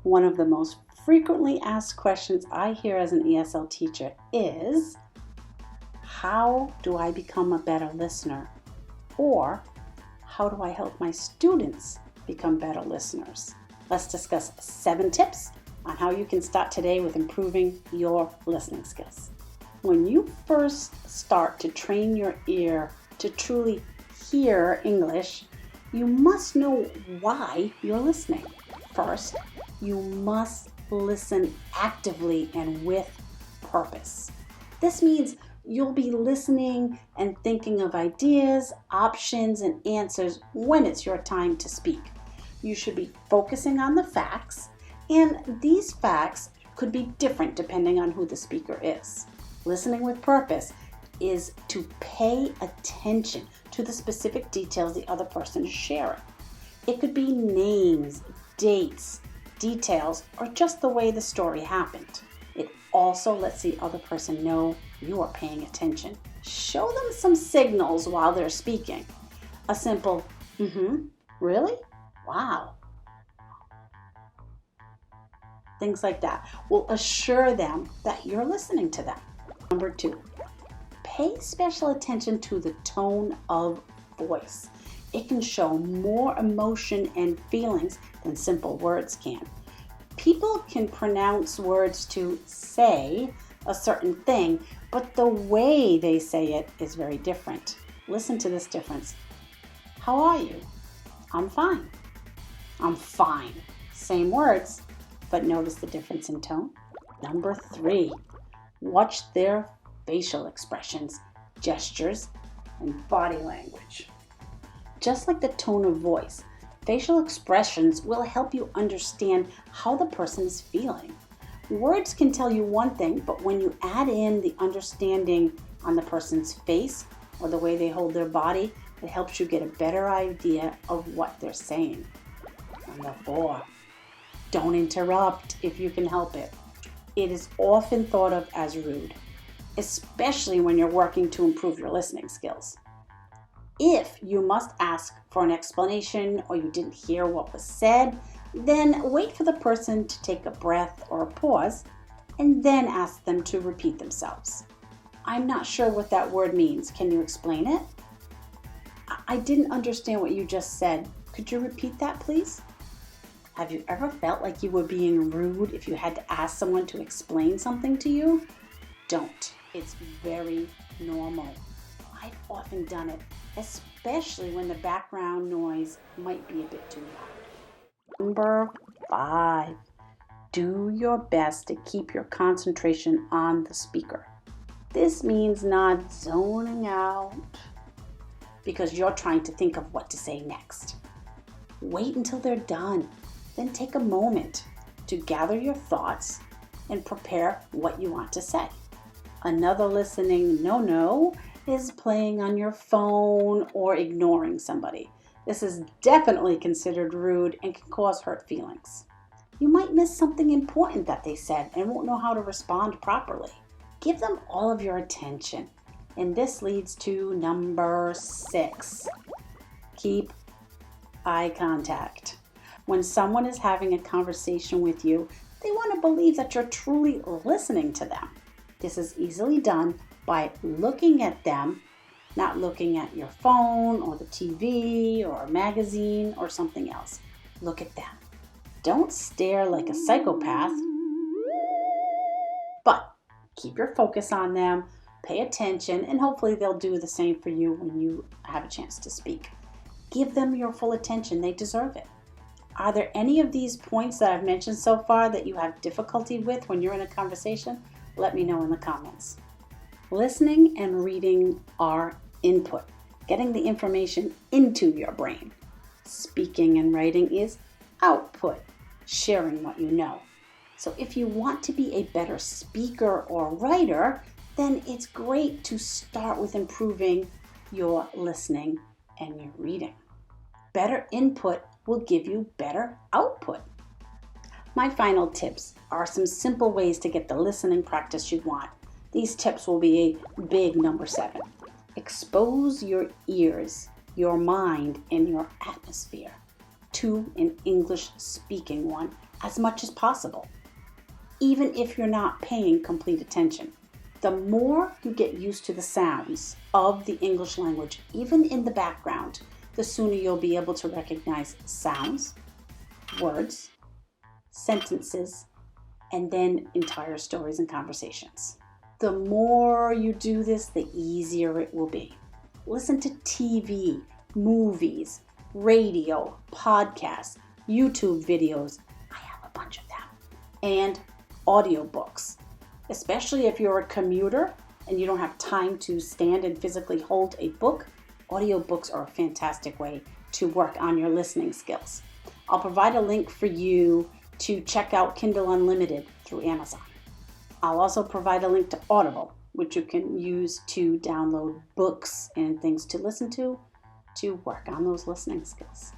One of the most frequently asked questions I hear as an ESL teacher is, how do I become a better listener? Or, how do I help my students become better listeners? Let's discuss 7 tips on how you can start today with improving your listening skills. When you first start to train your ear to truly hear English, you must know why you're listening. First, you must listen actively and with purpose. This means you'll be listening and thinking of ideas, options, and answers when it's your time to speak. You should be focusing on the facts, and these facts could be different depending on who the speaker is. Listening with purpose is to pay attention to the specific details the other person is sharing. It could be names, dates, details, or just the way the story happened. It also lets the other person know you are paying attention. Show them some signals while they're speaking. A simple, really? Wow. Things like that will assure them that you're listening to them. Number 2, pay special attention to the tone of voice. It can show more emotion and feelings than simple words can. People can pronounce words to say a certain thing, but the way they say it is very different. Listen to this difference. How are you? I'm fine. I'm fine. Same words, but notice the difference in tone. Number 3, watch their facial expressions, gestures, and body language. Just like the tone of voice, facial expressions will help you understand how the person is feeling. Words can tell you one thing, but when you add in the understanding on the person's face or the way they hold their body, it helps you get a better idea of what they're saying. Number 4, don't interrupt if you can help it. It is often thought of as rude, especially when you're working to improve your listening skills. If you must ask for an explanation or you didn't hear what was said, then wait for the person to take a breath or a pause and then ask them to repeat themselves. I'm not sure what that word means. Can you explain it? I didn't understand what you just said. Could you repeat that, please? Have you ever felt like you were being rude if you had to ask someone to explain something to you? Don't. It's very normal. I've often done it, especially when the background noise might be a bit too loud. Number 5, do your best to keep your concentration on the speaker. This means not zoning out because you're trying to think of what to say next. Wait until they're done. Then take a moment to gather your thoughts and prepare what you want to say. Another listening no is playing on your phone or ignoring somebody. This is definitely considered rude and can cause hurt feelings. You might miss something important that they said and won't know how to respond properly. Give them all of your attention. And this leads to number 6. Keep eye contact. When someone is having a conversation with you, they want to believe that you're truly listening to them. This is easily done by looking at them, not looking at your phone or the TV or a magazine or something else. Look at them. Don't stare like a psychopath, but keep your focus on them, pay attention, and hopefully they'll do the same for you when you have a chance to speak. Give them your full attention. They deserve it. Are there any of these points that I've mentioned so far that you have difficulty with when you're in a conversation? Let me know in the comments. Listening and reading are input, getting the information into your brain. Speaking and writing is output, sharing what you know. So if you want to be a better speaker or writer, then it's great to start with improving your listening and your reading. Better input will give you better output. My final tips are some simple ways to get the listening practice you want. These tips will be a big number 7. Expose your ears, your mind, and your atmosphere to an English speaking one as much as possible, even if you're not paying complete attention. The more you get used to the sounds of the English language, even in the background, the sooner you'll be able to recognize sounds, words, sentences, and then entire stories and conversations. The more you do this, the easier it will be. Listen to TV, movies, radio, podcasts, YouTube videos. I have a bunch of them. And audiobooks. Especially if you're a commuter and you don't have time to stand and physically hold a book, audiobooks are a fantastic way to work on your listening skills. I'll provide a link for you to check out Kindle Unlimited through Amazon. I'll also provide a link to Audible, which you can use to download books and things to listen to work on those listening skills.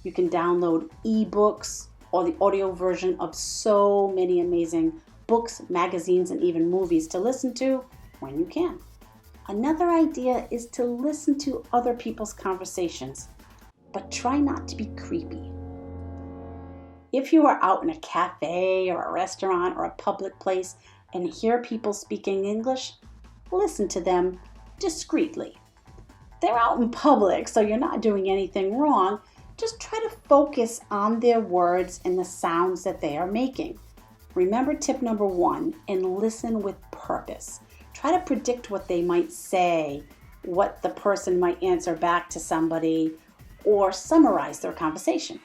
You can download ebooks or the audio version of so many amazing books, magazines, and even movies to listen to when you can. Another idea is to listen to other people's conversations, but try not to be creepy. If you are out in a cafe or a restaurant or a public place and hear people speaking English, listen to them discreetly. They're out in public, so you're not doing anything wrong. Just try to focus on their words and the sounds that they are making. Remember tip number 1, and listen with purpose. Try to predict what they might say, what the person might answer back to somebody, or summarize their conversation.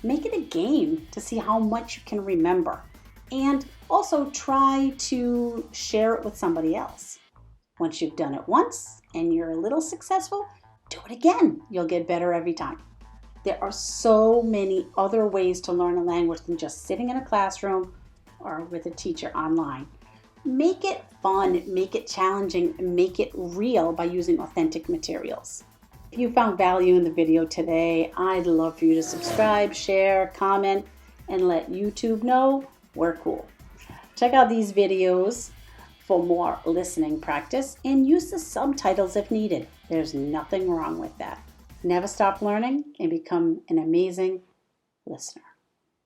Make it a game to see how much you can remember. And also try to share it with somebody else. Once you've done it once and you're a little successful, do it again. You'll get better every time. There are so many other ways to learn a language than just sitting in a classroom or with a teacher online. Make it fun, make it challenging, and make it real by using authentic materials. If you found value in the video today, I'd love for you to subscribe, share, comment, and let YouTube know we're cool. Check out these videos for more listening practice and use the subtitles if needed. There's nothing wrong with that. Never stop learning and become an amazing listener.